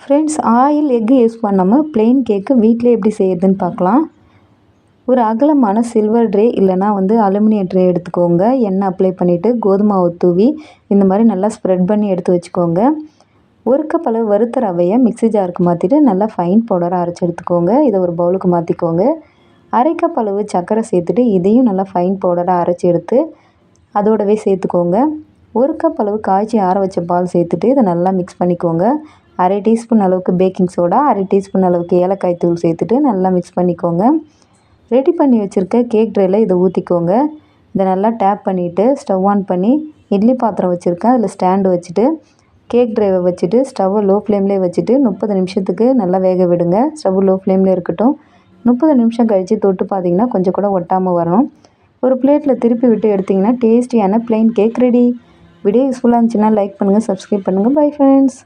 Friends, oil egg use பண்ணாமல் plain கேக்கு வீட்டிலே எப்படி செய்யறதுன்னு பார்க்கலாம். ஒரு அகலமான சில்வர் ட்ரே இல்லைனா அலுமினியம் ட்ரே எடுத்துக்கோங்க. எண்ணெய் அப்ளை பண்ணிவிட்டு கோதுமை மாவு தூவி இந்த மாதிரி நல்லா ஸ்ப்ரெட் பண்ணி எடுத்து வச்சுக்கோங்க. 1 கப் அளவு வறுத்த ரவையை மிக்ஸி ஜாருக்கு மாற்றிட்டு நல்லா ஃபைன் பவுடராக அரைச்சி எடுத்துக்கோங்க. இதை ஒரு பவுலுக்கு மாற்றிக்கோங்க. 1/2 கப் அளவு சர்க்கரை சேர்த்துட்டு இதையும் நல்லா ஃபைன் பவுடராக அரைச்சி எடுத்து அதோடவே சேர்த்துக்கோங்க. 1 கப் அளவு காய்ச்சி ஆற வச்ச பால் சேர்த்துட்டு இதை நல்லா மிக்ஸ் பண்ணிக்கோங்க. 1/2 டீஸ்பூன் அளவுக்கு பேக்கிங் சோடா, 1/2 டீஸ்பூன் அளவுக்கு ஏலக்காய் தூள் சேர்த்துட்டு நல்லா மிக்ஸ் பண்ணிக்கோங்க. ரெடி பண்ணி வச்சுருக்க கேக் ட்ரேயில் இதை ஊற்றிக்கோங்க. இதை நல்லா டேப் பண்ணிவிட்டு ஸ்டவ் ஆன் பண்ணி இட்லி பாத்திரம் வச்சுருக்கேன். அதில் ஸ்டாண்டு வச்சுட்டு கேக் ட்ரேவை வச்சுட்டு ஸ்டவ்வை லோ ஃப்ளேம்லேயே வச்சுட்டு 30 நிமிஷத்துக்கு நல்லா வேக விடுங்க. ஸ்டவ் லோ ஃப்ளேம்லேயே இருக்கட்டும். 30 நிமிஷம் கழித்து தொட்டு பார்த்தீங்கன்னா கொஞ்சம் கூட ஒட்டாமல் வரணும். ஒரு பிளேட்டில் திருப்பி விட்டு எடுத்திங்கன்னா டேஸ்டியான ப்ளெயின் கேக் ரெடி. வீடியோ யூஸ்ஃபுல்லாக இருந்துச்சுன்னா லைக் பண்ணுங்கள், சப்ஸ்கிரைப் பண்ணுங்கள். Bye friends.